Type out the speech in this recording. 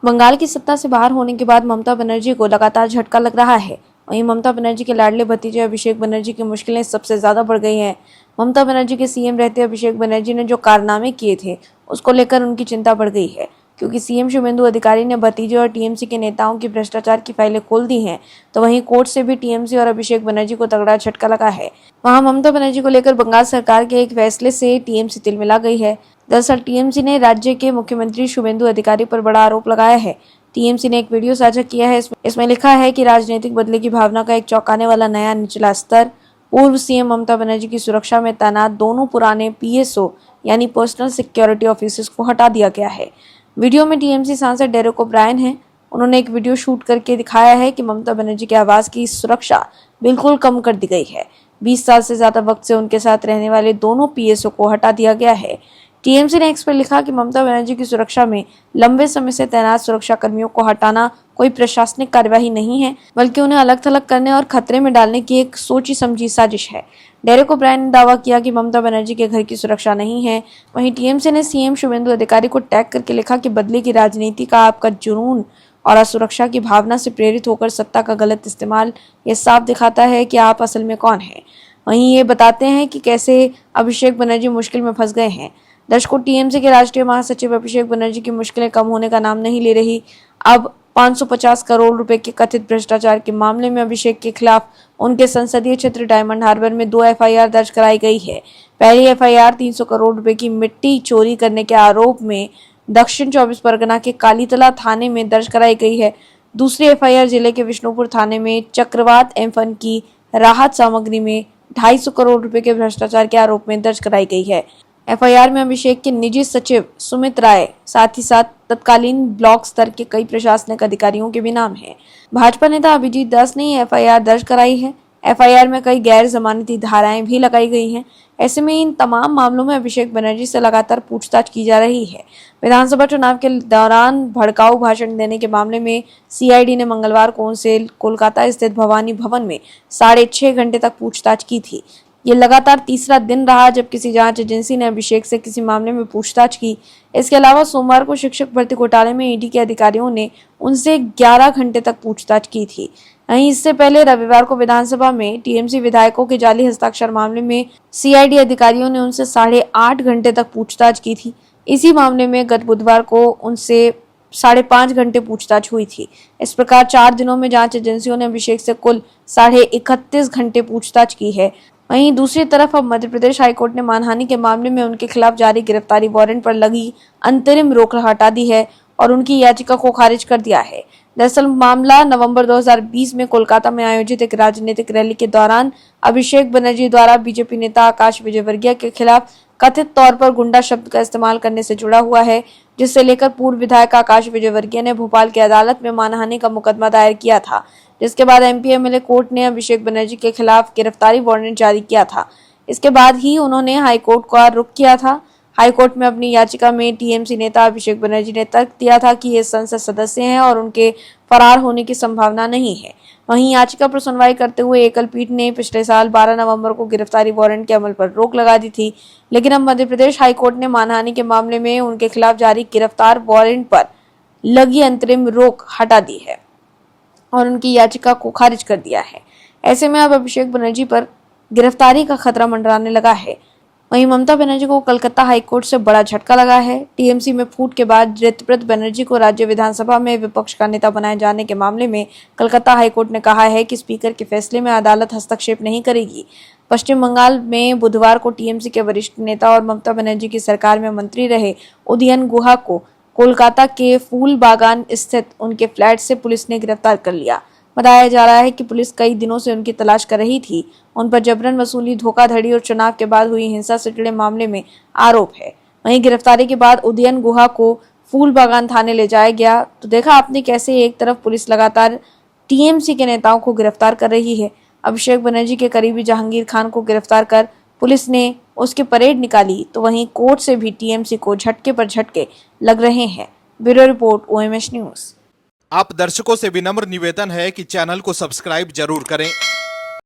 बंगाल की सत्ता से बाहर होने के बाद ममता बनर्जी को लगातार झटका लग रहा है। वहीं ममता बनर्जी के लाडले भतीजे अभिषेक बनर्जी की मुश्किलें सबसे ज्यादा बढ़ गई हैं। ममता बनर्जी के सीएम रहते अभिषेक बनर्जी ने जो कारनामे किए थे उसको लेकर उनकी चिंता बढ़ गई है, क्योंकि सीएम शुभेंदु अधिकारी ने भतीजे और टीएमसी के नेताओं की भ्रष्टाचार की फाइलें खोल दी हैं, तो वहीं कोर्ट से भी टीएमसी और अभिषेक बनर्जी को तगड़ा झटका लगा है। वहां ममता बनर्जी को लेकर बंगाल सरकार के एक फैसले से टीएमसी तिलमिला गई है। दरअसल टीएमसी ने राज्य के मुख्यमंत्री शुभेंदु अधिकारी पर बड़ा आरोप लगाया है। टीएमसी ने एक वीडियो साझा किया है। इसमें लिखा है कि राजनीतिक बदले की भावना का एक चौंकाने वाला नया निचला स्तर, पूर्व सीएम ममता बनर्जी की सुरक्षा में तैनात दोनों पुराने पीएसओ यानी पर्सनल सिक्योरिटी ऑफिसर्स को हटा दिया गया है। वीडियो में टीएमसी सांसद डेरेक ओब्रायन हैं। उन्होंने एक वीडियो शूट करके दिखाया है कि ममता बनर्जी के आवास की सुरक्षा बिल्कुल कम कर दी गई है। 20 साल से ज्यादा वक्त से उनके साथ रहने वाले दोनों पीएसओ को हटा दिया गया है। टीएमसी ने एक्स पर लिखा कि ममता बनर्जी की सुरक्षा में लंबे समय से तैनात सुरक्षा कर्मियों को हटाना कोई प्रशासनिक कार्यवाही नहीं है, बल्कि उन्हें अलग थलग करने और खतरे में डालने की एक सोची समझी साजिश है। डेरेक ओब्रायन ने दावा किया कि ममता बनर्जी के घर की सुरक्षा नहीं है। वहीं टीएमसी ने सीएम शुभेंदु अधिकारी को टैग करके लिखा कि बदले की राजनीति का आपका जुनून और असुरक्षा की भावना से प्रेरित होकर सत्ता का गलत इस्तेमाल ये साफ दिखाता है कि आप असल में कौन है। वहीं ये बताते हैं कि कैसे अभिषेक बनर्जी मुश्किल में फंस गए हैं। दर्शकों, टीएमसी के राष्ट्रीय महासचिव अभिषेक बनर्जी की मुश्किलें कम होने का नाम नहीं ले रही। अब 550 करोड़ रुपए के कथित भ्रष्टाचार के मामले में अभिषेक के खिलाफ उनके संसदीय क्षेत्र डायमंड हार्बर में 2 एफआईआर दर्ज कराई गई है। पहली एफआईआर 300 करोड़ रुपए की मिट्टी चोरी करने के आरोप में दक्षिण 24 परगना के कालीतला थाने में दर्ज कराई गई है। दूसरी एफआईआर जिले के विष्णुपुर थाने में चक्रवात एम की राहत सामग्री में 250 करोड़ रुपए के भ्रष्टाचार के आरोप में दर्ज कराई गई है। एफआईआर में अभिषेक के निजी सचिव सुमित राय, साथ ही साथ तत्कालीन ब्लॉक स्तर के कई प्रशासनिक अधिकारियों के भी नाम हैं। भाजपा नेता अभिजीत दास ने एफआईआर दर्ज कराई है। एफआईआर में कई गैर जमानती धाराएं भी लगाई गई हैं। ऐसे में इन तमाम मामलों में अभिषेक बनर्जी से लगातार पूछताछ की जा रही है। विधानसभा चुनाव के दौरान भड़काऊ भाषण देने के मामले में सीआईडी ने मंगलवार को उनसे कोलकाता स्थित भवानी भवन में 6.5 घंटे तक पूछताछ की थी। ये लगातार तीसरा दिन रहा जब किसी जांच एजेंसी ने अभिषेक से किसी मामले में पूछताछ की। इसके अलावा सोमवार को शिक्षक भर्ती घोटाले में ईडी के अधिकारियों ने उनसे 11 घंटे तक पूछताछ की थी। वहीं इससे पहले रविवार को विधानसभा में टीएमसी विधायकों के जाली हस्ताक्षर मामले में सीआईडी अधिकारियों ने उनसे 8.5 घंटे तक पूछताछ की थी। इसी मामले में गत बुधवार को उनसे 5.5 घंटे पूछताछ हुई थी। इस प्रकार 4 दिनों में जांच एजेंसियों ने अभिषेक से कुल 31.5 घंटे पूछताछ की है। वहीं दूसरी तरफ अब मध्य प्रदेश हाईकोर्ट ने मानहानि के मामले में उनके खिलाफ जारी गिरफ्तारी वारंट पर लगी अंतरिम रोक हटा दी है और उनकी याचिका को खारिज कर दिया है। दरअसल मामला नवंबर 2020 में कोलकाता में आयोजित एक राजनीतिक रैली के दौरान अभिषेक बनर्जी द्वारा बीजेपी नेता आकाश विजयवर्गीय के खिलाफ कथित तौर पर गुंडा शब्द का इस्तेमाल करने से जुड़ा हुआ है, जिससे लेकर पूर्व विधायक आकाश विजयवर्गीय ने भोपाल की अदालत में मानहानि का मुकदमा दायर किया था, जिसके बाद एमपी एमएलए कोर्ट ने अभिषेक बनर्जी के खिलाफ गिरफ्तारी वारंट जारी किया था। इसके बाद ही उन्होंने हाईकोर्ट का रुख किया था। हाईकोर्ट में अपनी याचिका में टीएमसी नेता अभिषेक बनर्जी ने तर्क दिया था कि ये संसद सदस्य हैं और उनके फरार होने की संभावना नहीं है। वहीं याचिका पर सुनवाई करते हुए एकल पीठ ने पिछले साल 12 नवंबर को गिरफ्तारी वारंट के अमल पर रोक लगा दी थी, लेकिन अब मध्य प्रदेश हाईकोर्ट ने मानहानि के मामले में उनके खिलाफ जारी गिरफ्तार वारंट पर लगी अंतरिम रोक हटा दी है और उनकी याचिका को खारिज कर दिया है। ऐसे में अब अभिषेक बनर्जी पर गिरफ्तारी का खतरा मंडराने लगा है। वहीं ममता बनर्जी को कलकत्ता हाईकोर्ट से बड़ा झटका लगा है। टीएमसी में फूट के बाद ऋतव्रत बनर्जी को राज्य विधानसभा में विपक्ष का नेता बनाए जाने के मामले में कलकत्ता हाईकोर्ट ने कहा है कि स्पीकर के फैसले में अदालत हस्तक्षेप नहीं करेगी। पश्चिम बंगाल में बुधवार को टीएमसी के वरिष्ठ नेता और ममता बनर्जी की सरकार में मंत्री रहे उदयन गुहा को कोलकाता के फूल बागान स्थित उनके फ्लैट से पुलिस ने गिरफ्तार कर लिया। बताया जा रहा है कि पुलिस कई दिनों से उनकी तलाश कर रही थी। उन पर जबरन वसूली, धोखाधड़ी और चुनाव के बाद हुई हिंसा से जुड़े मामले में आरोप है। वहीं गिरफ्तारी के बाद उदयन गुहा को फूल बागान थाने ले जाया गया। तो देखा आपने कैसे एक तरफ पुलिस लगातार टीएमसी के नेताओं को गिरफ्तार कर रही है। अभिषेक बनर्जी के करीबी जहांगीर खान को गिरफ्तार कर पुलिस ने उसकी परेड निकाली, तो वहीं कोर्ट से भी टीएमसी को झटके पर झटके लग रहे हैं। Bureau report, OMH news. आप दर्शकों से विनम्र निवेदन है कि चैनल को सब्सक्राइब जरूर करें